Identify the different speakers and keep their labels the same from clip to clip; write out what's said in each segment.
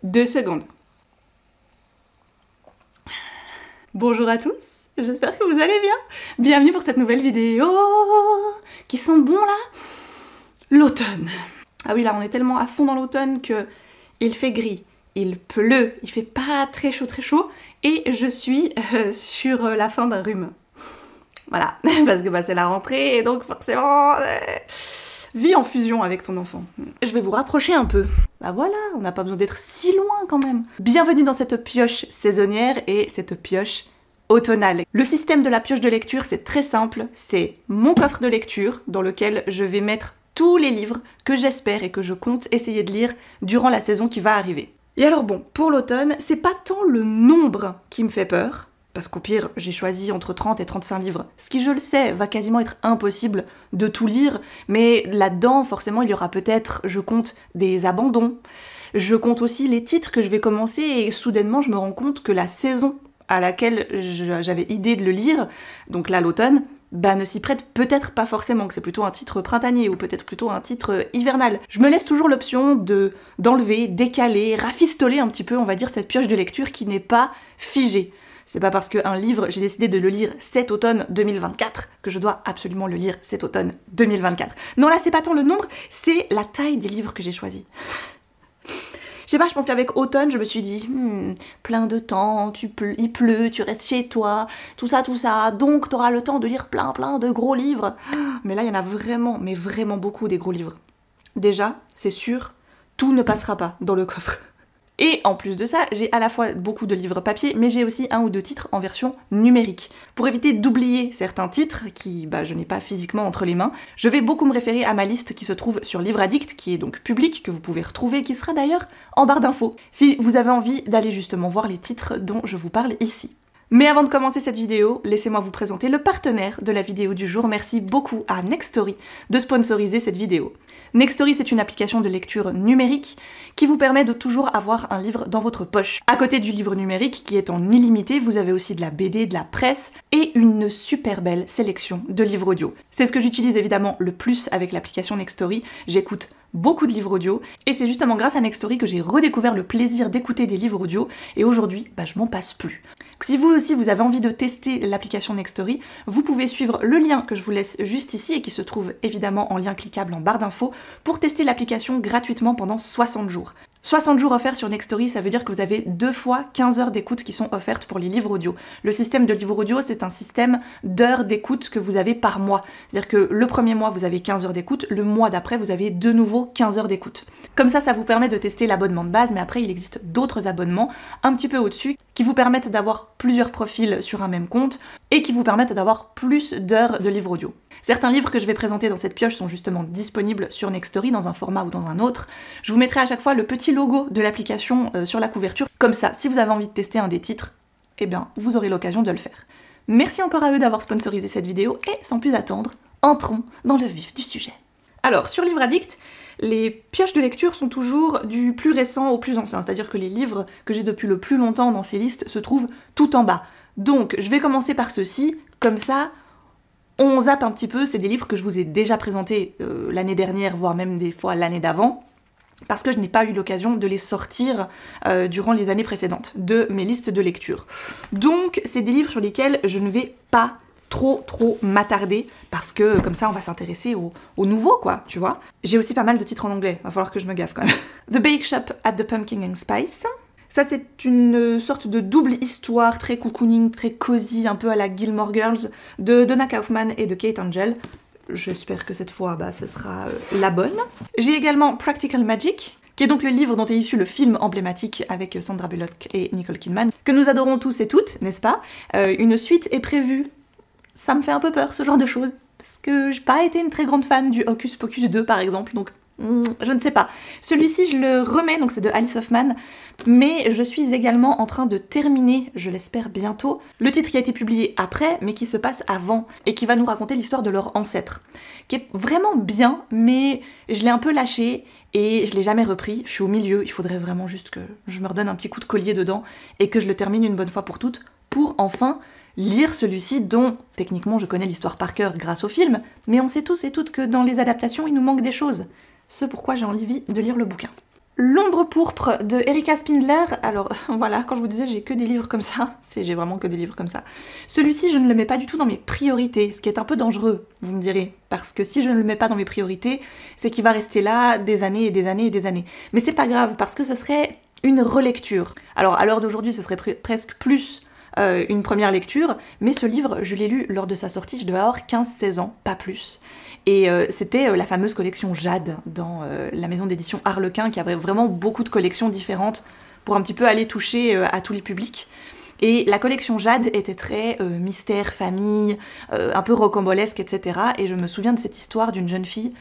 Speaker 1: 2 secondes. Bonjour à tous, j'espère que vous allez bien. Bienvenue pour cette nouvelle vidéo. Qui sent bon là? L'automne. Ah oui, là on est tellement à fond dans l'automne que il fait gris, il pleut, il fait pas très chaud et je suis sur la fin d'un rhume. Voilà, parce que c'est la rentrée et donc forcément... Vis en fusion avec ton enfant. Je vais vous rapprocher un peu. Bah voilà, on n'a pas besoin d'être si loin quand même. Bienvenue dans cette pioche saisonnière et cette pioche automnale. Le système de la pioche de lecture, c'est très simple. C'est mon coffre de lecture dans lequel je vais mettre tous les livres que j'espère et que je compte essayer de lire durant la saison qui va arriver. Et alors bon, pour l'automne, c'est pas tant le nombre qui me fait peur, parce qu'au pire, j'ai choisi entre 30 et 35 livres, ce qui, je le sais, va quasiment être impossible de tout lire, mais là-dedans, forcément, il y aura peut-être, je compte, des abandons, je compte aussi les titres que je vais commencer, et soudainement, je me rends compte que la saison à laquelle j'avais idée de le lire, donc là, l'automne, ne s'y prête peut-être pas forcément, que c'est plutôt un titre printanier, ou peut-être plutôt un titre hivernal. Je me laisse toujours l'option d'enlever, décaler, rafistoler un petit peu, on va dire, cette pioche de lecture qui n'est pas figée. C'est pas parce qu'un livre, j'ai décidé de le lire cet automne 2024 que je dois absolument le lire cet automne 2024. Non, là, c'est pas tant le nombre, c'est la taille des livres que j'ai choisis. Je sais pas, je pense qu'avec automne, je me suis dit, plein de temps, il pleut, tu restes chez toi, tout ça, donc t'auras le temps de lire plein de gros livres. Mais là, il y en a vraiment, mais vraiment beaucoup des gros livres. Déjà, c'est sûr, tout ne passera pas dans le coffre. Et en plus de ça, j'ai à la fois beaucoup de livres papier, mais j'ai aussi 1 ou 2 titres en version numérique. Pour éviter d'oublier certains titres, qui je n'ai pas physiquement entre les mains, je vais beaucoup me référer à ma liste qui se trouve sur Livre Addict, qui est donc publique, que vous pouvez retrouver, qui sera d'ailleurs en barre d'infos, si vous avez envie d'aller justement voir les titres dont je vous parle ici. Mais avant de commencer cette vidéo, laissez-moi vous présenter le partenaire de la vidéo du jour. Merci beaucoup à Nextory de sponsoriser cette vidéo. Nextory, c'est une application de lecture numérique qui vous permet de toujours avoir un livre dans votre poche. À côté du livre numérique qui est en illimité, vous avez aussi de la BD, de la presse et une super belle sélection de livres audio. C'est ce que j'utilise évidemment le plus avec l'application Nextory. J'écoute beaucoup de livres audio et c'est justement grâce à Nextory que j'ai redécouvert le plaisir d'écouter des livres audio et aujourd'hui, je m'en passe plus. Si vous aussi vous avez envie de tester l'application Nextory, vous pouvez suivre le lien que je vous laisse juste ici et qui se trouve évidemment en lien cliquable en barre d'infos pour tester l'application gratuitement pendant 60 jours. 60 jours offerts sur Nextory, ça veut dire que vous avez 2 fois 15 heures d'écoute qui sont offertes pour les livres audio. Le système de livres audio, c'est un système d'heures d'écoute que vous avez par mois. C'est-à-dire que le premier mois, vous avez 15 heures d'écoute, le mois d'après, vous avez de nouveau 15 heures d'écoute. Comme ça vous permet de tester l'abonnement de base, mais après, il existe d'autres abonnements un petit peu au-dessus qui vous permettent d'avoir plusieurs profils sur un même compte et qui vous permettent d'avoir plus d'heures de livres audio. Certains livres que je vais présenter dans cette pioche sont justement disponibles sur Nextory dans un format ou dans un autre. Je vous mettrai à chaque fois le petit logo de l'application sur la couverture. Comme ça, si vous avez envie de tester un des titres, vous aurez l'occasion de le faire. Merci encore à eux d'avoir sponsorisé cette vidéo et sans plus attendre, entrons dans le vif du sujet. Alors, sur Livre Addict, les pioches de lecture sont toujours du plus récent au plus ancien, c'est-à-dire que les livres que j'ai depuis le plus longtemps dans ces listes se trouvent tout en bas. Donc, je vais commencer par ceux-ci, comme ça, on zappe un petit peu, c'est des livres que je vous ai déjà présentés l'année dernière, voire même des fois l'année d'avant, parce que je n'ai pas eu l'occasion de les sortir durant les années précédentes de mes listes de lecture. Donc c'est des livres sur lesquels je ne vais pas trop m'attarder, parce que comme ça on va s'intéresser au nouveau quoi, tu vois. J'ai aussi pas mal de titres en anglais, va falloir que je me gaffe quand même. The Bake Shop at the Pumpkin and Spice. Ça, c'est une sorte de double histoire très cocooning, très cosy, un peu à la Gilmore Girls, de Donna Kaufman et de Kate Angel. J'espère que cette fois, ce sera la bonne. J'ai également Practical Magic, qui est donc le livre dont est issu le film emblématique avec Sandra Bullock et Nicole Kidman, que nous adorons tous et toutes, n'est-ce pas? Une suite est prévue. Ça me fait un peu peur, ce genre de choses, parce que j'ai pas été une très grande fan du Hocus Pocus 2, par exemple, donc... je ne sais pas. Celui-ci, je le remets, donc c'est de Alice Hoffman, mais je suis également en train de terminer, je l'espère bientôt, le titre qui a été publié après, mais qui se passe avant, et qui va nous raconter l'histoire de leur ancêtre, qui est vraiment bien, mais je l'ai un peu lâché, et je l'ai jamais repris, je suis au milieu, il faudrait vraiment juste que je me redonne un petit coup de collier dedans, et que je le termine une bonne fois pour toutes, pour enfin lire celui-ci dont, techniquement, je connais l'histoire par cœur grâce au film, mais on sait tous et toutes que dans les adaptations, il nous manque des choses. Ce pourquoi j'ai envie de lire le bouquin. L'ombre pourpre de Erika Spindler. Alors voilà, quand je vous disais j'ai que des livres comme ça, j'ai vraiment que des livres comme ça. Celui-ci je ne le mets pas du tout dans mes priorités, ce qui est un peu dangereux, vous me direz. Parce que si je ne le mets pas dans mes priorités, c'est qu'il va rester là des années et des années et des années. Mais c'est pas grave, parce que ce serait une relecture. Alors à l'heure d'aujourd'hui ce serait presque plus une première lecture, mais ce livre, je l'ai lu lors de sa sortie, je devais avoir 15-16 ans, pas plus. Et c'était la fameuse collection Jade dans la maison d'édition Harlequin, qui avait vraiment beaucoup de collections différentes pour un petit peu aller toucher à tous les publics. Et la collection Jade était très mystère, famille, un peu rocambolesque, etc. Et je me souviens de cette histoire d'une jeune fille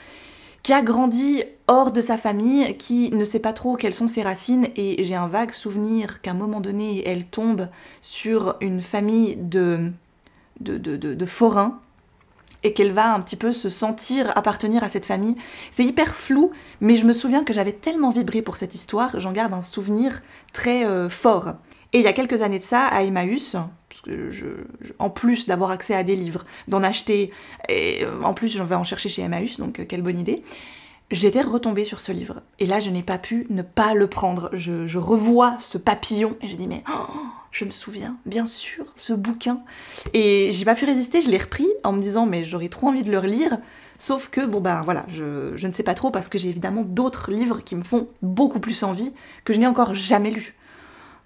Speaker 1: qui a grandi hors de sa famille, qui ne sait pas trop quelles sont ses racines, et j'ai un vague souvenir qu'à un moment donné, elle tombe sur une famille de forains, et qu'elle va un petit peu se sentir appartenir à cette famille. C'est hyper flou, mais je me souviens que j'avais tellement vibré pour cette histoire, j'en garde un souvenir très fort. Et il y a quelques années de ça, à Emmaüs, parce que en plus d'avoir accès à des livres, d'en acheter, et en plus je vais en chercher chez Emmaüs, donc quelle bonne idée, j'étais retombée sur ce livre. Et là, je n'ai pas pu ne pas le prendre. Je revois ce papillon, et je dis mais... Oh, je me souviens, bien sûr, ce bouquin. Et j'ai pas pu résister, je l'ai repris en me disant mais j'aurais trop envie de le relire. Sauf que, bon ben voilà, je ne sais pas trop parce que j'ai évidemment d'autres livres qui me font beaucoup plus envie que je n'ai encore jamais lus.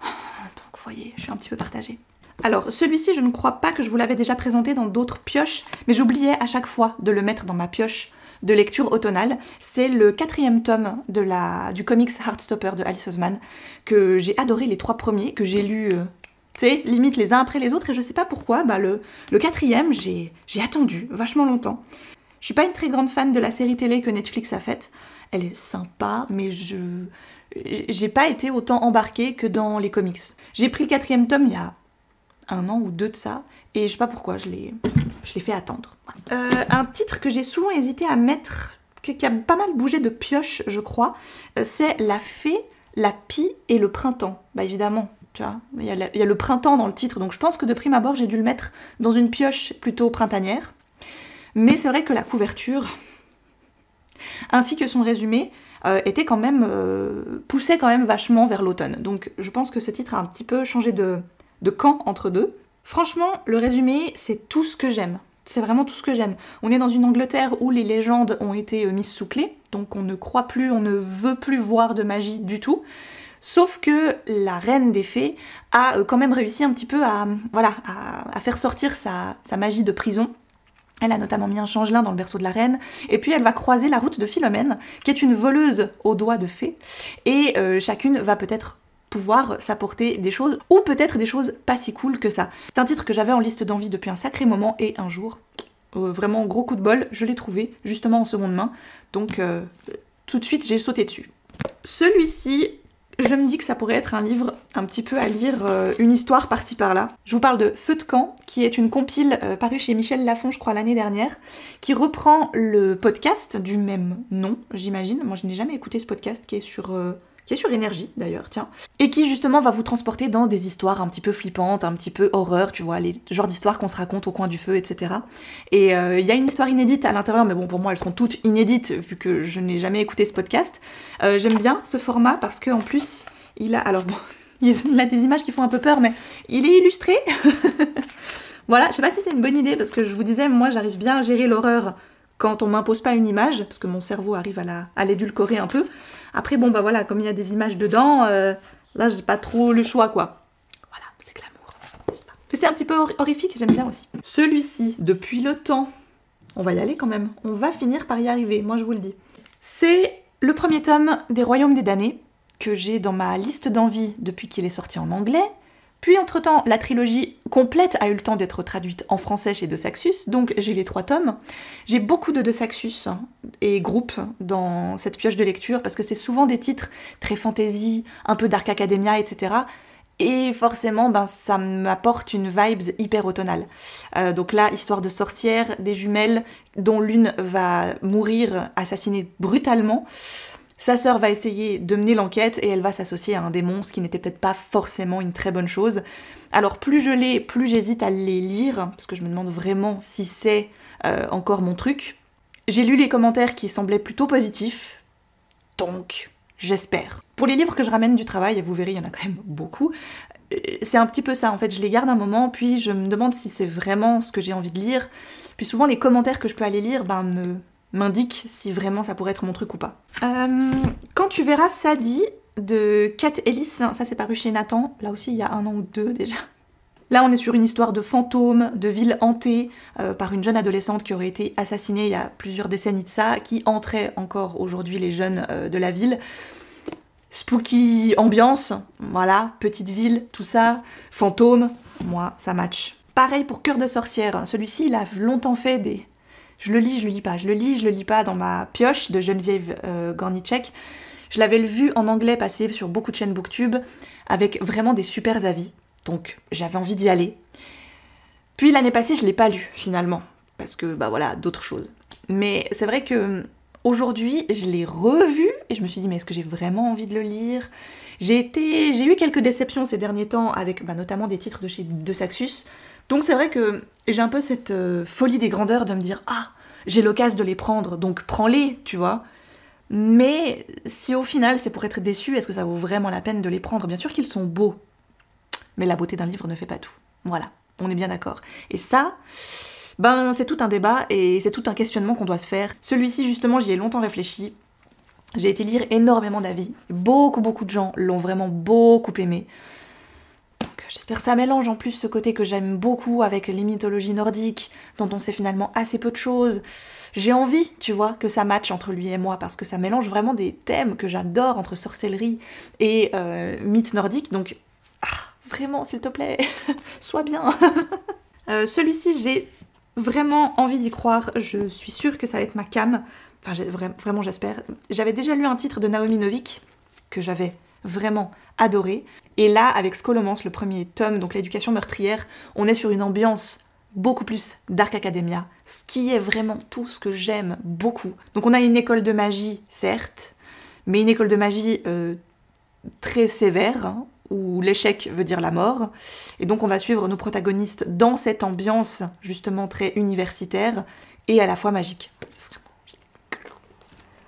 Speaker 1: Donc vous voyez, je suis un petit peu partagée. Alors celui-ci, je ne crois pas que je vous l'avais déjà présenté dans d'autres pioches, mais j'oubliais à chaque fois de le mettre dans ma pioche de lecture automnale. C'est le 4e tome du comics Heartstopper de Alice Oseman, que j'ai adoré les 3 premiers, que j'ai lus... tu sais, limite les uns après les autres, et je sais pas pourquoi, bah le 4e, j'ai attendu vachement longtemps. Je suis pas une très grande fan de la série télé que Netflix a faite, elle est sympa, mais j'ai pas été autant embarquée que dans les comics. J'ai pris le 4e tome il y a 1 an ou 2 de ça, et je sais pas pourquoi, je l'ai fait attendre. Un titre que j'ai souvent hésité à mettre, qui a pas mal bougé de pioche, je crois, c'est La Fée, la Pie et le Printemps. Bah évidemment, tu vois, il y a le printemps dans le titre, donc je pense que de prime abord j'ai dû le mettre dans une pioche plutôt printanière. Mais c'est vrai que la couverture, ainsi que son résumé, était quand même, poussait quand même vachement vers l'automne. Donc je pense que ce titre a un petit peu changé de camp entre deux. Franchement, le résumé, c'est tout ce que j'aime. C'est vraiment tout ce que j'aime. On est dans une Angleterre où les légendes ont été mises sous clé, donc on ne croit plus, on ne veut plus voir de magie du tout. Sauf que la reine des fées a quand même réussi un petit peu à faire sortir sa magie de prison. Elle a notamment mis un changelin dans le berceau de la reine, et puis elle va croiser la route de Philomène, qui est une voleuse aux doigts de fée, et chacune va peut-être pouvoir s'apporter des choses, ou peut-être des choses pas si cool que ça. C'est un titre que j'avais en liste d'envie depuis un sacré moment, et un jour, vraiment gros coup de bol, je l'ai trouvé, justement en seconde main, donc tout de suite j'ai sauté dessus. Celui-ci, je me dis que ça pourrait être un livre un petit peu à lire, une histoire par-ci par-là. Je vous parle de Feu de camp, qui est une compile parue chez Michel Lafon, je crois, l'année dernière, qui reprend le podcast du même nom, j'imagine. Moi, je n'ai jamais écouté ce podcast, qui est sur Énergie, d'ailleurs, tiens. Et qui, justement, va vous transporter dans des histoires un petit peu flippantes, un petit peu horreur, tu vois, les genres d'histoires qu'on se raconte au coin du feu, etc. Et il y a une histoire inédite à l'intérieur, mais bon, pour moi, elles sont toutes inédites, vu que je n'ai jamais écouté ce podcast. J'aime bien ce format, parce qu'en plus, il a des images qui font un peu peur, mais il est illustré. Voilà, je sais pas si c'est une bonne idée, parce que je vous disais, moi, j'arrive bien à gérer l'horreur quand on m'impose pas une image, parce que mon cerveau arrive à l'édulcorer un peu. Après, bon, bah voilà, comme il y a des images dedans, là, j'ai pas trop le choix, quoi. Voilà, c'est glamour, n'est-ce pas? Mais c'est un petit peu horrifique, j'aime bien aussi. Celui-ci, depuis le temps, on va y aller quand même, on va finir par y arriver, moi je vous le dis. C'est le 1er tome des Royaumes des damnés, que j'ai dans ma liste d'envie depuis qu'il est sorti en anglais. Puis entre-temps, la trilogie complète a eu le temps d'être traduite en français chez De Saxus, donc j'ai les 3 tomes. J'ai beaucoup de Saxus et groupes dans cette pioche de lecture, parce que c'est souvent des titres très fantasy, un peu Dark Academia, etc. Et forcément, ben, ça m'apporte une vibes hyper automnale. Donc là, histoire de sorcières, des jumelles, dont l'une va mourir assassinée brutalement. Sa sœur va essayer de mener l'enquête et elle va s'associer à un démon, ce qui n'était peut-être pas forcément une très bonne chose. Alors plus je l'ai, plus j'hésite à les lire, parce que je me demande vraiment si c'est encore mon truc. J'ai lu les commentaires qui semblaient plutôt positifs, donc j'espère. Pour les livres que je ramène du travail, et vous verrez, il y en a quand même beaucoup, c'est un petit peu ça, en fait, je les garde un moment, puis je me demande si c'est vraiment ce que j'ai envie de lire, puis souvent les commentaires que je peux aller lire m'indiquent si vraiment ça pourrait être mon truc ou pas. Quand tu verras Sadie de Kat Ellis, ça c'est paru chez Nathan, là aussi il y a 1 an ou 2 déjà. Là on est sur une histoire de fantômes, de ville hantée par une jeune adolescente qui aurait été assassinée il y a plusieurs décennies de ça, qui hanterait encore aujourd'hui les jeunes de la ville. Spooky ambiance, voilà, petite ville, tout ça, fantôme, moi ça match. Pareil pour Cœur de sorcière, celui-ci il a longtemps fait des... Je le lis pas, je le lis pas dans ma pioche de Geneviève Gornichek. Je l'avais vu en anglais passer sur beaucoup de chaînes Booktube avec vraiment des super avis, donc j'avais envie d'y aller. Puis l'année passée je l'ai pas lu finalement, parce que bah voilà, d'autres choses. Mais c'est vrai que aujourd'hui, je l'ai revu et je me suis dit mais est-ce que j'ai vraiment envie de le lire? J'ai eu quelques déceptions ces derniers temps avec notamment des titres de chez De Saxus. Donc c'est vrai que j'ai un peu cette folie des grandeurs de me dire ah, j'ai l'occasion de les prendre, donc prends-les, tu vois. Mais si au final c'est pour être déçu, est-ce que ça vaut vraiment la peine de les prendre? Bien sûr qu'ils sont beaux, mais la beauté d'un livre ne fait pas tout. Voilà, on est bien d'accord. Et ça... c'est tout un débat et c'est tout un questionnement qu'on doit se faire. Celui-ci, justement, j'y ai longtemps réfléchi. J'ai été lire énormément d'avis. Beaucoup de gens l'ont vraiment beaucoup aimé. Donc j'espère que ça mélange en plus ce côté que j'aime beaucoup avec les mythologies nordiques, dont on sait finalement assez peu de choses. J'ai envie, tu vois, que ça matche entre lui et moi, parce que ça mélange vraiment des thèmes que j'adore entre sorcellerie et mythes nordiques. Donc, vraiment, s'il te plaît, sois bien. Celui-ci, j'ai vraiment envie d'y croire, je suis sûre que ça va être ma came, enfin vraiment j'espère. J'avais déjà lu un titre de Naomi Novik que j'avais vraiment adoré, et là avec Scholomance, le premier tome, donc l'éducation meurtrière, on est sur une ambiance beaucoup plus Dark Academia, ce qui est vraiment tout ce que j'aime beaucoup. Donc on a une école de magie, certes, mais une école de magie très sévère, hein, où l'échec veut dire la mort, et donc on va suivre nos protagonistes dans cette ambiance justement très universitaire et à la fois magique. C'est vraiment magique.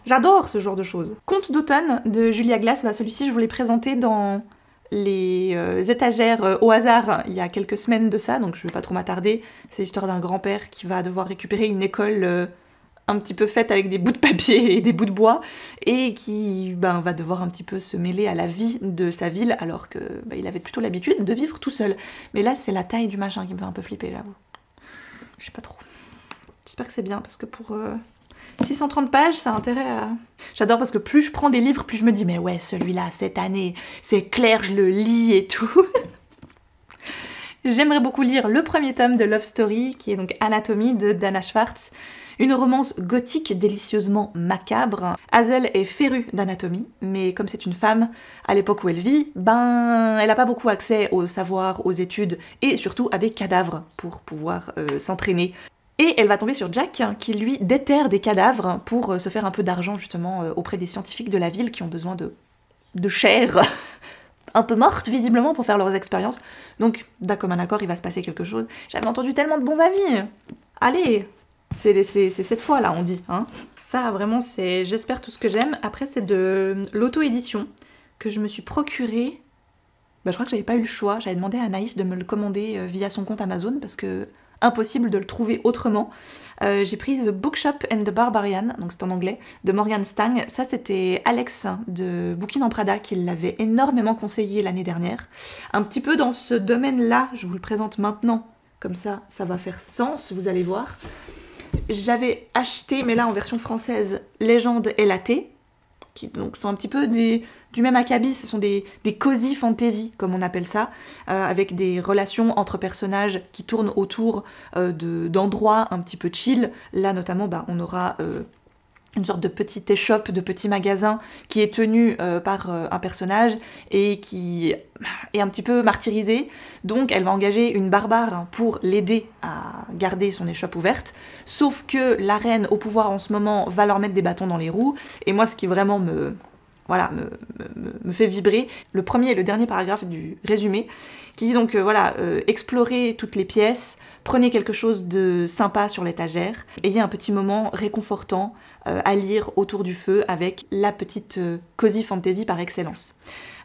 Speaker 1: J'adore ce genre de choses. Conte d'automne de Julia Glass, celui-ci je vous l'ai présenté dans les étagères au hasard il y a quelques semaines de ça, donc je vais pas trop m'attarder. C'est l'histoire d'un grand-père qui va devoir récupérer une école un petit peu faite avec des bouts de papier et des bouts de bois, et qui va devoir un petit peu se mêler à la vie de sa ville, alors que il avait plutôt l'habitude de vivre tout seul. Mais là, c'est la taille du machin qui me fait un peu flipper, j'avoue. Je sais pas trop. J'espère que c'est bien, parce que pour 630 pages, ça a intérêt à... J'adore parce que plus je prends des livres, plus je me dis, mais ouais, celui-là, cette année, c'est clair, je le lis et tout. J'aimerais beaucoup lire le premier tome de Love Story, qui est donc Anatomie de Dana Schwartz. Une romance gothique délicieusement macabre. Hazel est férue d'anatomie, mais comme c'est une femme, à l'époque où elle vit, elle n'a pas beaucoup accès au savoir, aux études, et surtout à des cadavres pour pouvoir s'entraîner. Et elle va tomber sur Jack, qui lui déterre des cadavres pour se faire un peu d'argent justement auprès des scientifiques de la ville qui ont besoin de chair un peu morte visiblement pour faire leurs expériences. Donc d'un commun accord, il va se passer quelque chose. J'avais entendu tellement de bons avis. Allez, c'est cette fois là, on dit. Hein. Ça vraiment, c'est j'espère tout ce que j'aime. Après, c'est de l'auto-édition que je me suis procurée. Je crois que j'avais pas eu le choix. J'avais demandé à Anaïs de me le commander via son compte Amazon parce que impossible de le trouver autrement. J'ai pris The Bookshop and the Barbarian, donc c'est en anglais, de Morgan Stang. Ça c'était Alex de Bookin en Prada qui l'avait énormément conseillé l'année dernière. Un petit peu dans ce domaine-là, je vous le présente maintenant, comme ça, ça va faire sens, vous allez voir. J'avais acheté, mais là en version française, Légende et Laté, qui donc sont un petit peu du même acabit, ce sont des cozy fantasy, comme on appelle ça, avec des relations entre personnages qui tournent autour d'endroits un petit peu chill. Là notamment, on aura une sorte de petite échoppe, de petit magasin qui est tenu par un personnage et qui est un petit peu martyrisé. Donc elle va engager une barbare pour l'aider à garder son échoppe ouverte. Sauf que la reine au pouvoir en ce moment va leur mettre des bâtons dans les roues. Et moi ce qui vraiment me voilà, me fait vibrer. Le premier et le dernier paragraphe du résumé, qui dit donc, voilà, explorez toutes les pièces, prenez quelque chose de sympa sur l'étagère, ayez un petit moment réconfortant à lire autour du feu avec la petite cozy fantasy par excellence.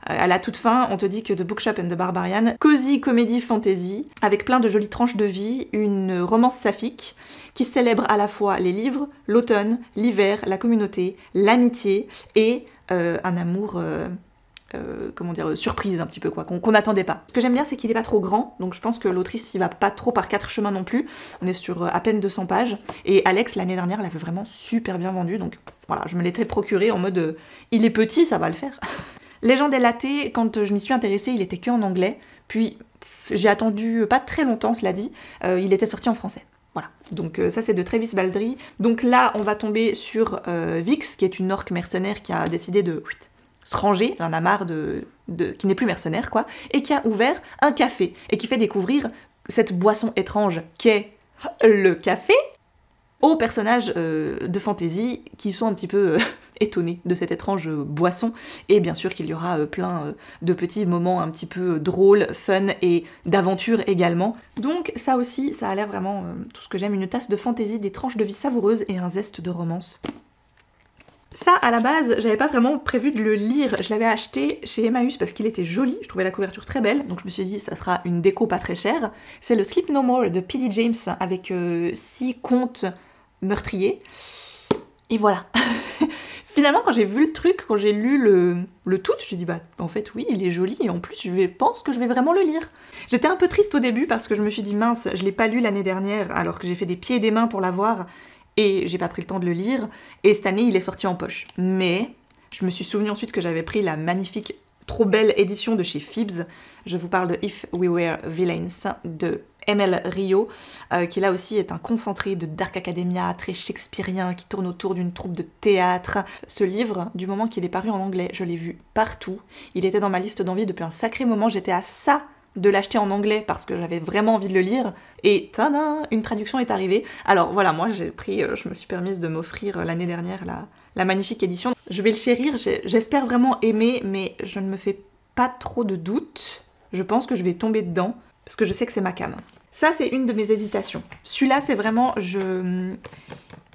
Speaker 1: À la toute fin, on te dit que The Bookshop and the Barbarian, cozy comédie fantasy, avec plein de jolies tranches de vie, une romance saphique, qui célèbre à la fois les livres, l'automne, l'hiver, la communauté, l'amitié et un amour, comment dire, surprise un petit peu quoi, qu'on n'attendait pas. Ce que j'aime bien, c'est qu'il est pas trop grand, donc je pense que l'autrice y va pas trop par 4 chemins non plus. On est sur à peine 200 pages, et Alex, l'année dernière, l'avait vraiment super bien vendu, donc voilà, je me l'étais procuré en mode il est petit, ça va le faire. Legend et Latte, quand je m'y suis intéressée, il était que en anglais, puis j'ai attendu pas très longtemps, cela dit, il était sorti en français. Voilà, donc ça c'est de Travis Baldree. Donc là, on va tomber sur Vix, qui est une orque mercenaire qui a décidé de se ranger, elle en a marre qui n'est plus mercenaire quoi, et qui a ouvert un café, et qui fait découvrir cette boisson étrange qu'est le café aux personnages de fantasy qui sont un petit peu étonnés de cette étrange boisson, et bien sûr qu'il y aura plein de petits moments un petit peu drôles, fun et d'aventure également. Donc ça aussi, ça a l'air vraiment tout ce que j'aime, une tasse de fantasy, des tranches de vie savoureuses et un zeste de romance. Ça, à la base, j'avais pas vraiment prévu de le lire, je l'avais acheté chez Emmaüs parce qu'il était joli, je trouvais la couverture très belle, donc je me suis dit ça fera une déco pas très chère. C'est le Sleep No More de P.D. James avec 6 contes meurtriers. Et voilà. Finalement, quand j'ai vu le truc, quand j'ai lu le tout, je me suis dit bah en fait oui, il est joli et en plus je pense que je vais vraiment le lire. J'étais un peu triste au début parce que je me suis dit mince, je l'ai pas lu l'année dernière alors que j'ai fait des pieds et des mains pour l'avoir et j'ai pas pris le temps de le lire, et cette année il est sorti en poche. Mais je me suis souvenu ensuite que j'avais pris la magnifique, trop belle édition de chez Phibbs. Je vous parle de If We Were Villains de M.L. Rio, qui là aussi est un concentré de Dark Academia, très shakespearien, qui tourne autour d'une troupe de théâtre. Ce livre, du moment qu'il est paru en anglais, je l'ai vu partout. Il était dans ma liste d'envie depuis un sacré moment, j'étais à ça de l'acheter en anglais parce que j'avais vraiment envie de le lire, et tada, une traduction est arrivée. Alors voilà, moi j'ai pris, je me suis permise de m'offrir l'année dernière la magnifique édition. Je vais le chérir, j'espère vraiment aimer, mais je ne me fais pas trop de doutes. Je pense que je vais tomber dedans, parce que je sais que c'est ma came. Ça, c'est une de mes hésitations. Celui-là, c'est vraiment...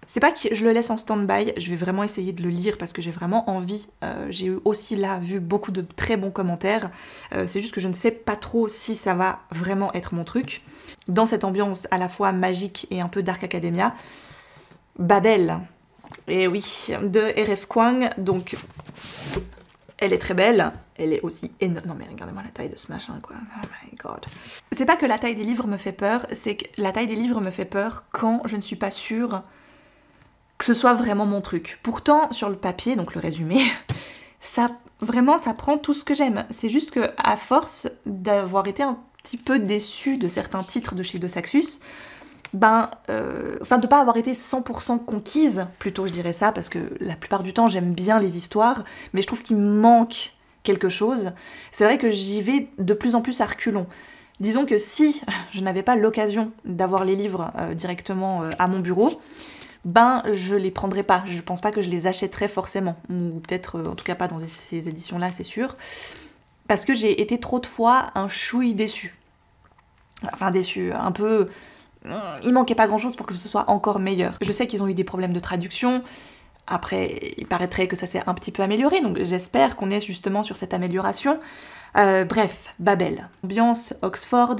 Speaker 1: C'est pas que je le laisse en stand-by, je vais vraiment essayer de le lire parce que j'ai vraiment envie. J'ai aussi là vu beaucoup de très bons commentaires. C'est juste que je ne sais pas trop si ça va vraiment être mon truc. Dans cette ambiance à la fois magique et un peu Dark Academia. Babel. Et oui, de R.F. Kuang, donc... Elle est très belle, elle est aussi énorme. Non mais regardez-moi la taille de ce machin quoi, oh my god. C'est pas que la taille des livres me fait peur, c'est que la taille des livres me fait peur quand je ne suis pas sûre que ce soit vraiment mon truc. Pourtant, sur le papier, donc le résumé, ça vraiment ça prend tout ce que j'aime. C'est juste que à force d'avoir été un petit peu déçue de certains titres de chez De Saxus, enfin de pas avoir été 100% conquise, plutôt je dirais ça, parce que la plupart du temps j'aime bien les histoires, mais je trouve qu'il manque quelque chose. C'est vrai que j'y vais de plus en plus à reculons. Disons que si je n'avais pas l'occasion d'avoir les livres directement à mon bureau, je les prendrais pas, je pense pas que je les achèterais forcément, ou peut-être en tout cas pas dans ces éditions là, c'est sûr, parce que j'ai été trop de fois un chouï déçu. Enfin déçu, un peu... Il manquait pas grand chose pour que ce soit encore meilleur. Je sais qu'ils ont eu des problèmes de traduction, après il paraîtrait que ça s'est un petit peu amélioré, donc j'espère qu'on est justement sur cette amélioration. Bref, Babel. Ambiance Oxford,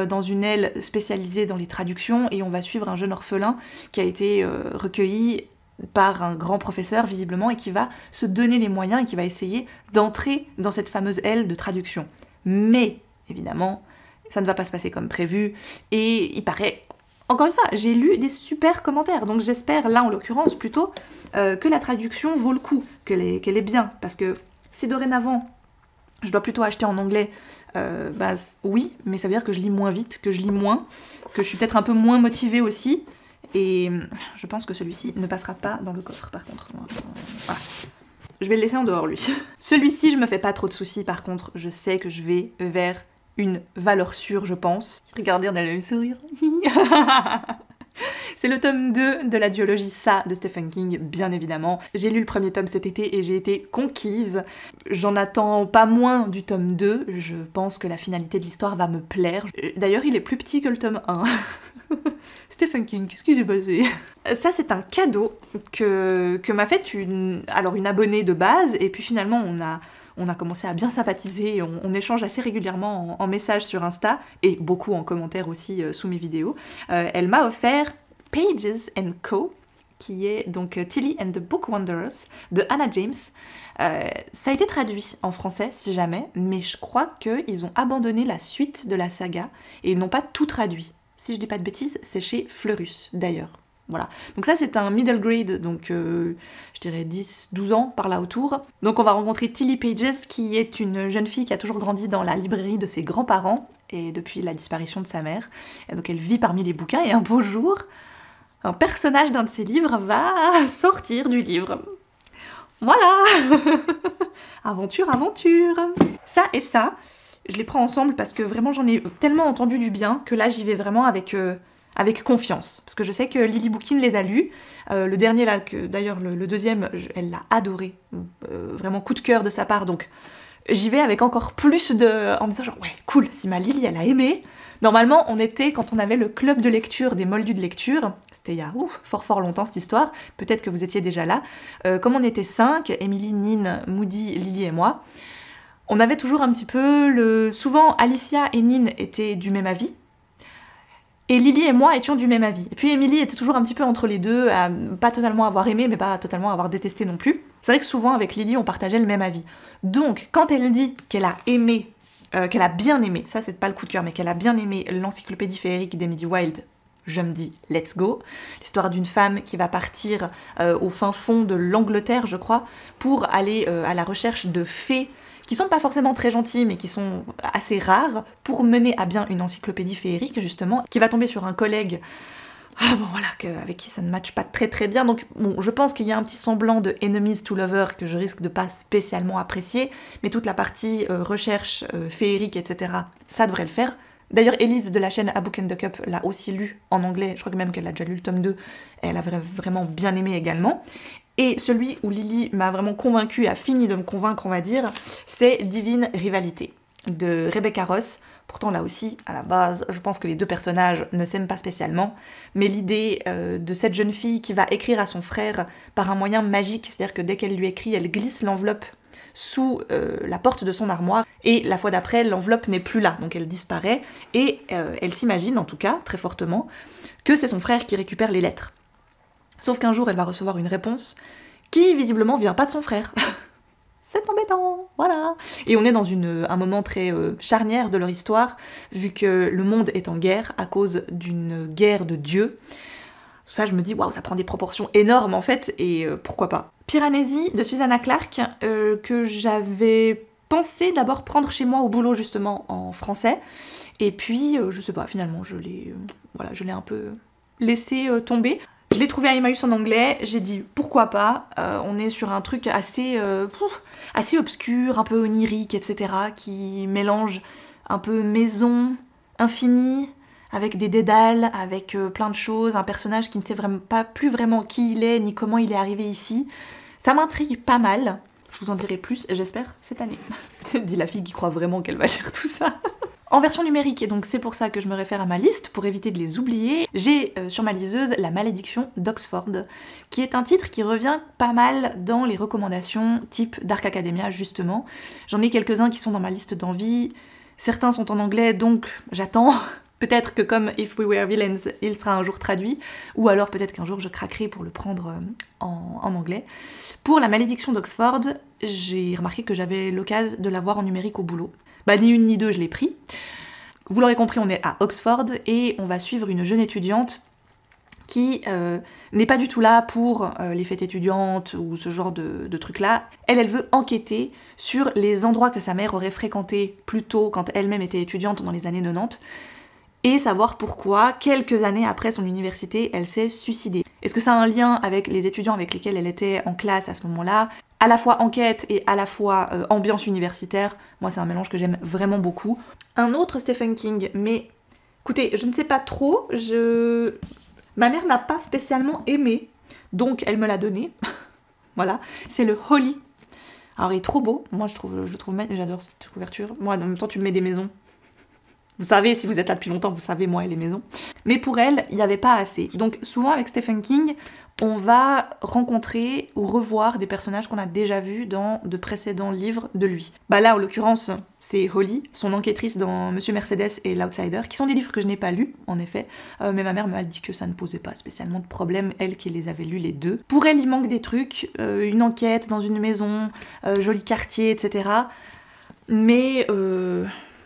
Speaker 1: dans une aile spécialisée dans les traductions, et on va suivre un jeune orphelin qui a été recueilli par un grand professeur visiblement, et qui va se donner les moyens et qui va essayer d'entrer dans cette fameuse aile de traduction. Mais, évidemment, ça ne va pas se passer comme prévu, et il paraît... Encore une fois, j'ai lu des super commentaires, donc j'espère, là en l'occurrence plutôt, que la traduction vaut le coup, qu'elle est bien, parce que si dorénavant je dois plutôt acheter en anglais, oui, mais ça veut dire que je lis moins vite, que je lis moins, que je suis peut-être un peu moins motivée aussi, et je pense que celui-ci ne passera pas dans le coffre par contre. Voilà. Je vais le laisser en dehors lui. Celui-ci, je me fais pas trop de soucis, par contre, je sais que je vais vers une valeur sûre, je pense. Regardez, on a le même sourire. C'est le tome 2 de la duologie Ça de Stephen King, bien évidemment. J'ai lu le premier tome cet été et j'ai été conquise. J'en attends pas moins du tome 2, je pense que la finalité de l'histoire va me plaire. D'ailleurs, il est plus petit que le tome 1. Stephen King, qu'est-ce qui s'est passé? Ça, c'est un cadeau que m'a fait une abonnée de base, et puis finalement, on a commencé à bien sympathiser, on échange assez régulièrement en messages sur Insta, et beaucoup en commentaires aussi sous mes vidéos. Elle m'a offert Pages & Co, qui est donc Tilly and the Book Wanderers de Hannah James. Ça a été traduit en français, si jamais, mais je crois qu'ils ont abandonné la suite de la saga, et ils n'ont pas tout traduit. Si je dis pas de bêtises, c'est chez Fleurus, d'ailleurs. Voilà. Donc ça, c'est un middle grade, donc je dirais 10-12 ans par là autour. Donc on va rencontrer Tilly Pages, qui est une jeune fille qui a toujours grandi dans la librairie de ses grands-parents, et depuis la disparition de sa mère. Et donc elle vit parmi les bouquins, et un beau jour, un personnage d'un de ses livres va sortir du livre. Voilà. Aventure, aventure. Ça et ça, je les prends ensemble parce que vraiment j'en ai tellement entendu du bien que là j'y vais vraiment avec confiance. Parce que je sais que Lily Bookin les a lus. Le dernier là, d'ailleurs le deuxième, elle l'a adoré. Vraiment coup de cœur de sa part. Donc j'y vais avec encore plus en me disant genre ouais cool, si ma Lily elle a aimé. Normalement on était, quand on avait le club de lecture des moldus de lecture, c'était il y a fort longtemps cette histoire, peut-être que vous étiez déjà là, comme on était 5, Emily, Nin, Moody, Lily et moi, on avait toujours un petit peu souvent Alicia et Nin étaient du même avis, et Lily et moi étions du même avis. Et puis Emily était toujours un petit peu entre les deux, à pas totalement avoir aimé, mais pas totalement avoir détesté non plus. C'est vrai que souvent avec Lily on partageait le même avis. Donc quand elle dit qu'elle a aimé, qu'elle a bien aimé, ça c'est pas le coup de cœur, mais qu'elle a bien aimé l'encyclopédie féerique d'Emily Wilde, je me dis let's go. L'histoire d'une femme qui va partir au fin fond de l'Angleterre, je crois, pour aller à la recherche de fées qui sont pas forcément très gentilles, mais qui sont assez rares, pour mener à bien une encyclopédie féerique, justement, qui va tomber sur un collègue avec qui ça ne matche pas très bien. Donc bon, je pense qu'il y a un petit semblant de enemies to lovers que je risque de pas spécialement apprécier, mais toute la partie recherche féerique, etc., ça devrait le faire. D'ailleurs, Elise de la chaîne A Book and the Cup l'a aussi lu en anglais, je crois que même qu'elle a déjà lu le tome 2, et elle a vraiment bien aimé également. Et celui où Lily m'a vraiment convaincue, a fini de me convaincre, on va dire, c'est Divine Rivalité de Rebecca Ross. Pourtant là aussi, à la base, je pense que les deux personnages ne s'aiment pas spécialement, mais l'idée de cette jeune fille qui va écrire à son frère par un moyen magique, c'est-à-dire que dès qu'elle lui écrit, elle glisse l'enveloppe sous la porte de son armoire, et la fois d'après, l'enveloppe n'est plus là, donc elle disparaît, et elle s'imagine, en tout cas, très fortement, que c'est son frère qui récupère les lettres. Sauf qu'un jour, elle va recevoir une réponse qui, visiblement, vient pas de son frère. C'est embêtant, voilà. Et on est dans un moment très charnière de leur histoire, vu que le monde est en guerre à cause d'une guerre de dieux. Ça, je me dis, waouh, ça prend des proportions énormes en fait, et pourquoi pas. Piranesi de Susanna Clarke, que j'avais pensé d'abord prendre chez moi au boulot justement en français, et puis, je sais pas, finalement, je l'ai un peu laissé tomber. Je l'ai trouvé à Emmaüs en anglais, j'ai dit pourquoi pas, on est sur un truc assez obscur, un peu onirique, etc., qui mélange un peu maison, infini, avec des dédales, avec plein de choses, un personnage qui ne sait plus vraiment qui il est, ni comment il est arrivé ici. Ça m'intrigue pas mal, je vous en dirai plus, j'espère, cette année. Dit la fille qui croit vraiment qu'elle va lire tout ça. En version numérique, et donc c'est pour ça que je me réfère à ma liste, pour éviter de les oublier, j'ai sur ma liseuse La Malédiction d'Oxford, qui est un titre qui revient pas mal dans les recommandations type Dark Academia, justement. J'en ai quelques-uns qui sont dans ma liste d'envie, certains sont en anglais, donc j'attends. Peut-être que comme If We Were Villains, il sera un jour traduit, ou alors peut-être qu'un jour je craquerai pour le prendre en anglais. Pour La Malédiction d'Oxford, j'ai remarqué que j'avais l'occasion de l'avoir en numérique au boulot. Bah ni une ni deux, je l'ai pris. Vous l'aurez compris, on est à Oxford et on va suivre une jeune étudiante qui n'est pas du tout là pour les fêtes étudiantes ou ce genre de trucs-là. Elle veut enquêter sur les endroits que sa mère aurait fréquentés plus tôt quand elle-même était étudiante dans les années 90 et savoir pourquoi, quelques années après son université, elle s'est suicidée. Est-ce que ça a un lien avec les étudiants avec lesquels elle était en classe à ce moment-là ? À la fois enquête et à la fois ambiance universitaire, moi c'est un mélange que j'aime vraiment beaucoup. Un autre Stephen King, mais écoutez, je ne sais pas trop, Ma mère n'a pas spécialement aimé, donc elle me l'a donné. Voilà, c'est le Holly. Alors il est trop beau, moi je trouve j'adore cette couverture. Moi en même temps tu me mets des maisons. Vous savez, si vous êtes là depuis longtemps, vous savez moi et les maisons. Mais pour elle, il n'y avait pas assez. Donc souvent avec Stephen King, on va rencontrer ou revoir des personnages qu'on a déjà vus dans de précédents livres de lui. Bah là, en l'occurrence, c'est Holly, son enquêtrice dans Monsieur Mercedes et l'Outsider, qui sont des livres que je n'ai pas lus, en effet. Mais ma mère m'a dit que ça ne posait pas spécialement de problème, elle qui les avait lus les deux. Pour elle, il manque des trucs, une enquête dans une maison, joli quartier, etc. Mais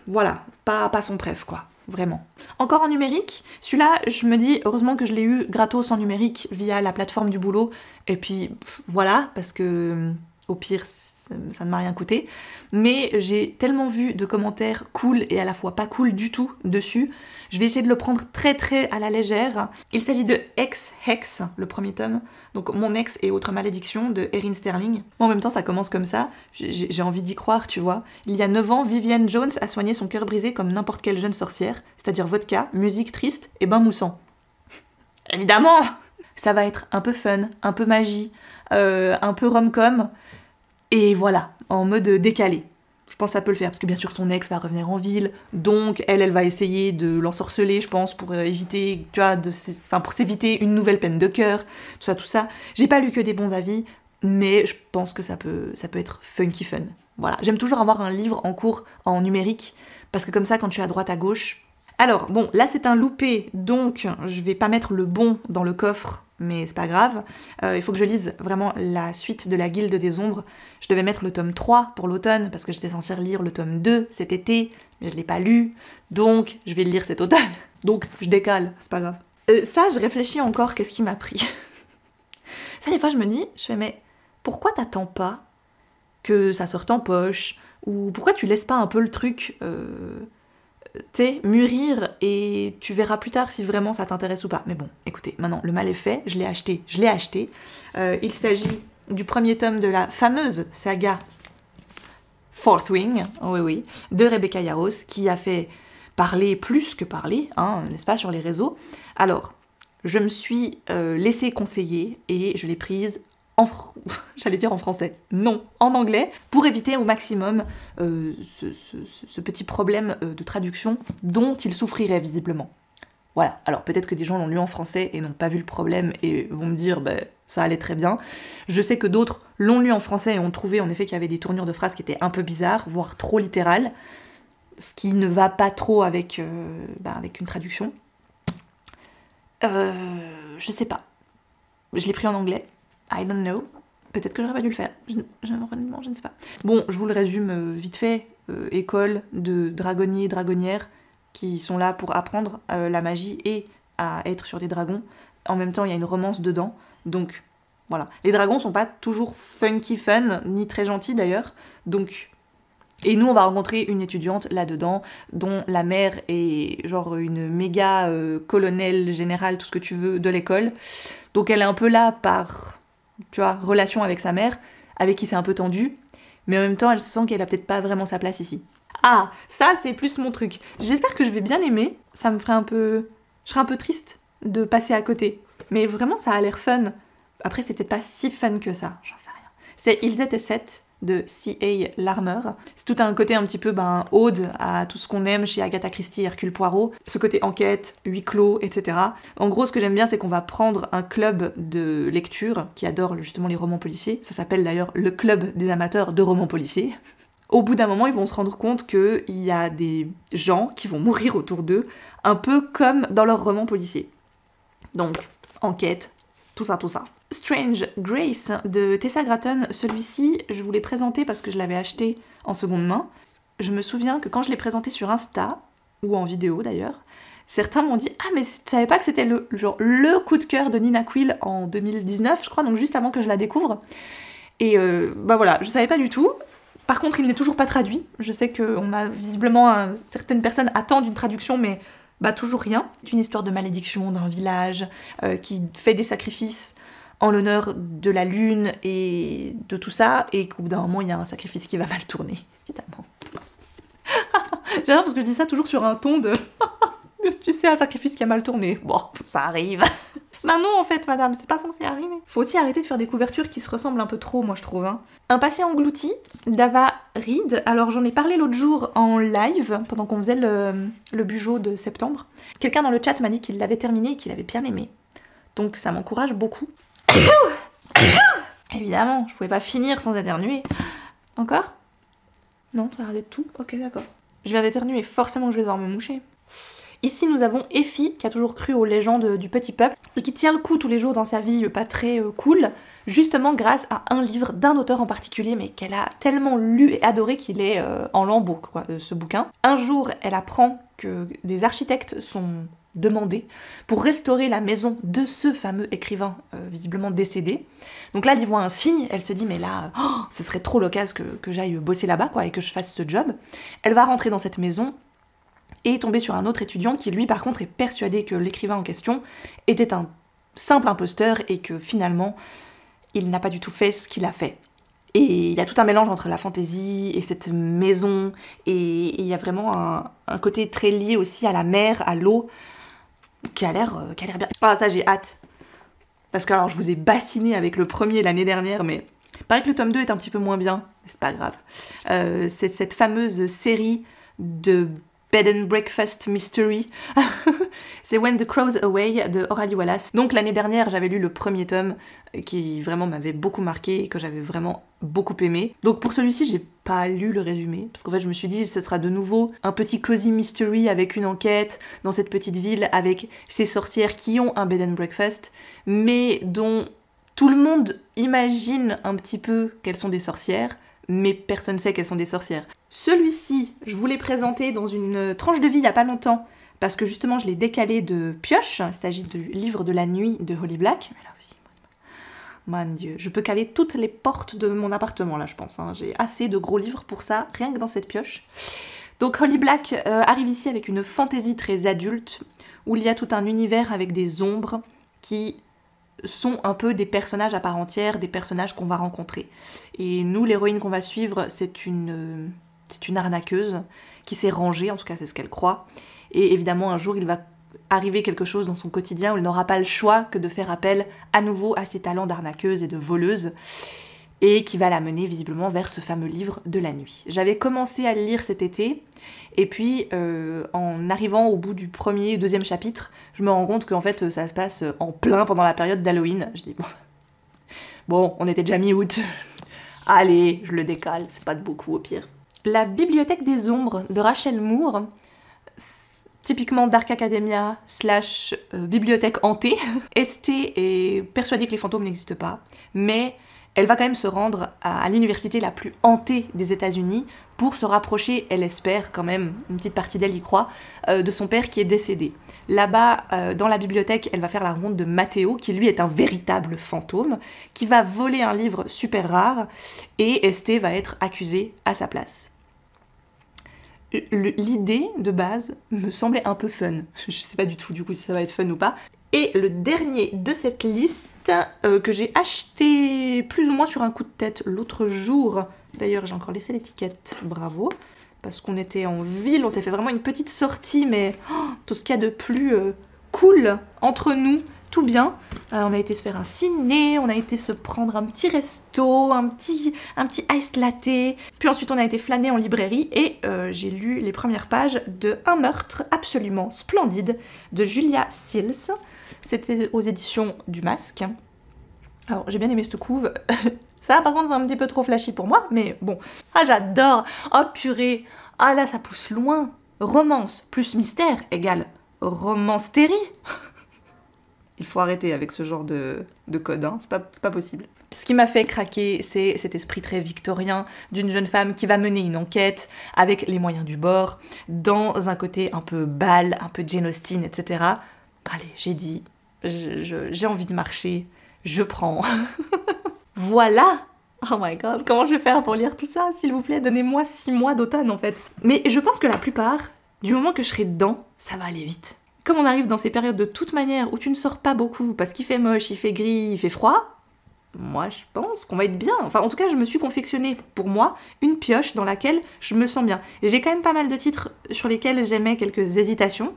Speaker 1: voilà, pas son préf, quoi. Vraiment. Encore en numérique, celui-là, je me dis, heureusement que je l'ai eu gratos en numérique via la plateforme du boulot, et puis voilà, parce que au pire, ça ne m'a rien coûté. Mais j'ai tellement vu de commentaires cool et à la fois pas cool du tout dessus, je vais essayer de le prendre très très à la légère. Il s'agit de Ex-Hex, le premier tome, donc Mon ex et autres malédictions de Erin Sterling. Bon, en même temps, ça commence comme ça, j'ai envie d'y croire, tu vois. Il y a 9 ans, Vivienne Jones a soigné son cœur brisé comme n'importe quelle jeune sorcière, c'est-à-dire vodka, musique triste et bain moussant. Évidemment! Ça va être un peu fun, un peu magie, un peu rom-com, et voilà, en mode décalé. Je pense que ça peut le faire, parce que bien sûr son ex va revenir en ville, donc elle va essayer de l'ensorceler, je pense, pour éviter, tu vois, pour s'éviter une nouvelle peine de cœur, tout ça. J'ai pas lu que des bons avis, mais je pense que ça peut être funky fun. Voilà, j'aime toujours avoir un livre en cours en numérique, parce que comme ça, quand tu es à droite à gauche... Alors, bon, là c'est un loupé, donc je vais pas mettre le bon dans le coffre, mais c'est pas grave. Il faut que je lise vraiment la suite de la Guilde des Ombres. Je devais mettre le tome 3 pour l'automne, parce que j'étais censée lire le tome 2 cet été, mais je l'ai pas lu, donc je vais le lire cet automne. Donc je décale, c'est pas grave. Ça, je réfléchis encore, qu'est-ce qui m'a pris. Ça, des fois, je me dis, mais pourquoi t'attends pas que ça sorte en poche? Ou pourquoi tu laisses pas un peu le truc... mûrir et tu verras plus tard si vraiment ça t'intéresse ou pas. Mais bon, écoutez, maintenant le mal est fait, je l'ai acheté. Il s'agit du premier tome de la fameuse saga Fourth Wing, oui, de Rebecca Yarros, qui a fait parler plus que parler, hein, n'est-ce pas, sur les réseaux. Alors, je me suis laissée conseiller et je l'ai prise j'allais dire en français, non, en anglais, pour éviter au maximum ce petit problème de traduction dont il souffrirait visiblement. Voilà, alors peut-être que des gens l'ont lu en français et n'ont pas vu le problème et vont me dire ça allait très bien. Je sais que d'autres l'ont lu en français et ont trouvé en effet qu'il y avait des tournures de phrases qui étaient un peu bizarres, voire trop littérales, ce qui ne va pas trop avec une traduction. Je sais pas. Je l'ai pris en anglais. I don't know. Peut-être que j'aurais pas dû le faire. Je ne sais pas. Bon, je vous le résume vite fait. École de dragonniers, dragonnières qui sont là pour apprendre la magie et à être sur des dragons. En même temps, il y a une romance dedans. Donc, voilà. Les dragons sont pas toujours funky fun, ni très gentils d'ailleurs. Donc... Et nous, on va rencontrer une étudiante là-dedans, dont la mère est genre une méga colonelle générale, tout ce que tu veux, de l'école. Donc elle est un peu là par, tu vois, relation avec sa mère, avec qui c'est un peu tendu, mais en même temps, elle se sent qu'elle a peut-être pas vraiment sa place ici. Ah, ça, c'est plus mon truc. J'espère que je vais bien aimer, ça me ferait un peu... Je serais un peu triste de passer à côté. Mais vraiment, ça a l'air fun. Après, c'est peut-être pas si fun que ça, j'en sais rien. C'est Ils étaient 7 de C.A. Larmer. C'est tout un côté un petit peu ode à tout ce qu'on aime chez Agatha Christie et Hercule Poirot. Ce côté enquête, huis clos, etc. En gros, ce que j'aime bien, c'est qu'on va prendre un club de lecture qui adore justement les romans policiers. Ça s'appelle d'ailleurs le club des amateurs de romans policiers. Au bout d'un moment, ils vont se rendre compte qu'il y a des gens qui vont mourir autour d'eux, un peu comme dans leurs romans policiers. Donc, enquête, tout ça. Strange Grace de Tessa Gratton, celui-ci, je vous l'ai présenté parce que je l'avais acheté en seconde main. Je me souviens que quand je l'ai présenté sur Insta, ou en vidéo d'ailleurs, certains m'ont dit « Ah mais tu savais pas que c'était le coup de cœur de Nina Quill en 2019, je crois, donc juste avant que je la découvre. » Et voilà, je savais pas du tout. Par contre, il n'est toujours pas traduit. Je sais qu'on a visiblement... certaines personnes attendent une traduction, mais toujours rien. C'est une histoire de malédiction d'un village qui fait des sacrifices en l'honneur de la lune et de tout ça, et qu'au bout d'un moment, il y a un sacrifice qui va mal tourner, évidemment. J'adore parce que je dis ça toujours sur un ton de... tu sais c'est un sacrifice qui a mal tourné. Bon, ça arrive. Bah non en fait madame, c'est pas censé arriver. Faut aussi arrêter de faire des couvertures qui se ressemblent un peu trop, moi je trouve. Hein. Un passé englouti d'Ava Reed. Alors j'en ai parlé l'autre jour en live, pendant qu'on faisait le Bugeot de septembre. Quelqu'un dans le chat m'a dit qu'il l'avait terminé et qu'il avait bien aimé. Donc ça m'encourage beaucoup. Évidemment, je pouvais pas finir sans éternuer. Encore? Non, ça a l'air d'être tout. Ok, d'accord. Je viens d'éternuer, forcément je vais devoir me moucher. Ici nous avons Effie, qui a toujours cru aux légendes du petit peuple, et qui tient le coup tous les jours dans sa vie pas très cool, justement grâce à un livre d'un auteur en particulier, mais qu'elle a tellement lu et adoré qu'il est en lambeaux, quoi, ce bouquin. Un jour, elle apprend que des architectes sont demandés pour restaurer la maison de ce fameux écrivain visiblement décédé. Donc là, elle y voit un signe, elle se dit mais là, ce serait trop l'occasion que j'aille bosser là-bas, quoi, et que je fasse ce job. Elle va rentrer dans cette maison, et tomber sur un autre étudiant qui lui par contre est persuadé que l'écrivain en question était un simple imposteur et que finalement il n'a pas du tout fait ce qu'il a fait. Et il y a tout un mélange entre la fantaisie et cette maison, et il y a vraiment un côté très lié aussi à la mer, à l'eau, qui a l'air bien. Ah ça j'ai hâte. Parce que alors je vous ai bassiné avec le premier l'année dernière, mais il paraît que le tome 2 est un petit peu moins bien, mais c'est pas grave. C'est cette fameuse série de Bed and Breakfast Mystery. C'est When the Crow's Away de Aurelie Wallace. Donc l'année dernière, j'avais lu le premier tome qui vraiment m'avait beaucoup marqué et que j'avais vraiment beaucoup aimé. Donc pour celui-ci, j'ai pas lu le résumé parce qu'en fait, je me suis dit ce sera de nouveau un petit cozy mystery avec une enquête dans cette petite ville avec ces sorcières qui ont un bed and breakfast mais dont tout le monde imagine un petit peu qu'elles sont des sorcières, mais personne ne sait qu'elles sont des sorcières. Celui-ci, je vous l'ai présenté dans une tranche de vie il y a pas longtemps, parce que justement je l'ai décalé de pioche, il s'agit du livre de la nuit de Holly Black. Mais là aussi, mon Dieu, je peux caler toutes les portes de mon appartement là je pense, hein. J'ai assez de gros livres pour ça, rien que dans cette pioche. Donc Holly Black arrive ici avec une fantaisie très adulte, où il y a tout un univers avec des ombres qui sont un peu des personnages à part entière, des personnages qu'on va rencontrer. Et nous, l'héroïne qu'on va suivre, c'est une arnaqueuse qui s'est rangée, en tout cas c'est ce qu'elle croit. Et évidemment, un jour, il va arriver quelque chose dans son quotidien où elle n'aura pas le choix que de faire appel à nouveau à ses talents d'arnaqueuse et de voleuse, et qui va la mener visiblement vers ce fameux livre de la nuit. J'avais commencé à le lire cet été, et puis en arrivant au bout du premier et deuxième chapitre, je me rends compte qu'en fait ça se passe en plein pendant la période d'Halloween. Je dis bon, on était déjà mi-août, allez, je le décale, c'est pas de beaucoup au pire. La Bibliothèque des Ombres de Rachel Moore, typiquement Dark Academia / bibliothèque hantée. Esté est persuadée que les fantômes n'existent pas, mais elle va quand même se rendre à l'université la plus hantée des États-Unis pour se rapprocher, elle espère quand même, une petite partie d'elle y croit, de son père qui est décédé. Là-bas, dans la bibliothèque, elle va faire la rencontre de Matteo, qui lui est un véritable fantôme, qui va voler un livre super rare, et Esté va être accusée à sa place. L'idée de base me semblait un peu fun. Je sais pas du tout du coup si ça va être fun ou pas. Et le dernier de cette liste, que j'ai acheté plus ou moins sur un coup de tête l'autre jour, d'ailleurs j'ai encore laissé l'étiquette, bravo, parce qu'on était en ville, on s'est fait vraiment une petite sortie, mais tout ce qu'il y a de plus cool entre nous, tout bien. On a été se faire un ciné, on a été se prendre un petit resto, un petit iced latte, puis ensuite on a été flâner en librairie et j'ai lu les premières pages de Un meurtre absolument splendide de Julia Sills. C'était aux éditions du Masque. Alors j'ai bien aimé cette couve. Ça par contre c'est un petit peu trop flashy pour moi, mais bon. Ah j'adore. Oh purée. Ah là ça pousse loin. Romance plus mystère égale romancetérie. Il faut arrêter avec ce genre de code, hein. C'est pas possible. Ce qui m'a fait craquer, c'est cet esprit très victorien d'une jeune femme qui va mener une enquête avec les moyens du bord, dans un côté un peu bal, un peu Jane Austen, etc. Allez, j'ai dit, j'ai envie de marcher, je prends. Voilà. Oh my god, comment je vais faire pour lire tout ça? S'il vous plaît, donnez-moi 6 mois d'automne en fait. Mais je pense que la plupart, du moment que je serai dedans, ça va aller vite. Comme on arrive dans ces périodes de toute manière où tu ne sors pas beaucoup parce qu'il fait moche, il fait gris, il fait froid, moi je pense qu'on va être bien. Enfin en tout cas je me suis confectionné pour moi une pioche dans laquelle je me sens bien. Et j'ai quand même pas mal de titres sur lesquels j'aimais quelques hésitations.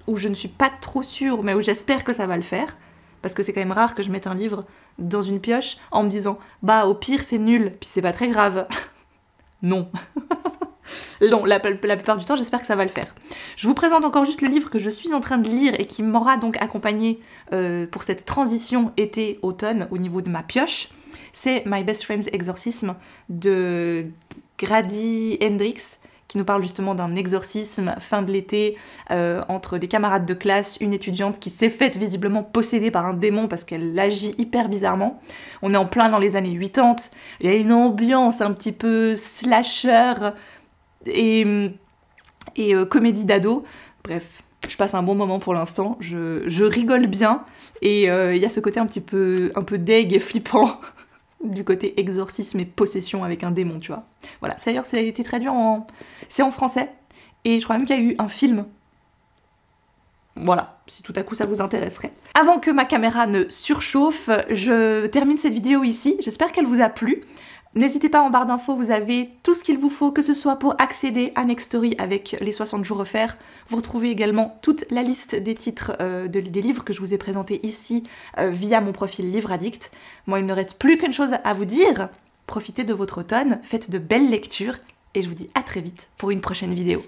Speaker 1: où je ne suis pas trop sûre, mais où j'espère que ça va le faire, parce que c'est quand même rare que je mette un livre dans une pioche en me disant « Bah, au pire, c'est nul, puis c'est pas très grave. » Non. Non, la plupart du temps, j'espère que ça va le faire. Je vous présente encore juste le livre que je suis en train de lire et qui m'aura donc accompagné pour cette transition été-automne au niveau de ma pioche. C'est My Best Friend's Exorcism de Grady Hendrix, qui nous parle justement d'un exorcisme fin de l'été entre des camarades de classe, une étudiante qui s'est faite visiblement possédée par un démon parce qu'elle agit hyper bizarrement. On est en plein dans les années 80, il y a une ambiance un petit peu slasher et comédie d'ado. Bref, je passe un bon moment pour l'instant, je rigole bien et il y a ce côté un peu deg et flippant du côté exorcisme et possession avec un démon, tu vois. Voilà, d'ailleurs ça a été traduit c'est en français, et je crois même qu'il y a eu un film. Voilà, si tout à coup ça vous intéresserait. Avant que ma caméra ne surchauffe, je termine cette vidéo ici, j'espère qu'elle vous a plu. N'hésitez pas, en barre d'infos, vous avez tout ce qu'il vous faut, que ce soit pour accéder à Nextory avec les 60 jours offerts. Vous retrouvez également toute la liste des titres des livres que je vous ai présentés ici via mon profil Livre Addict. Moi, il ne reste plus qu'une chose à vous dire. Profitez de votre automne, faites de belles lectures et je vous dis à très vite pour une prochaine vidéo.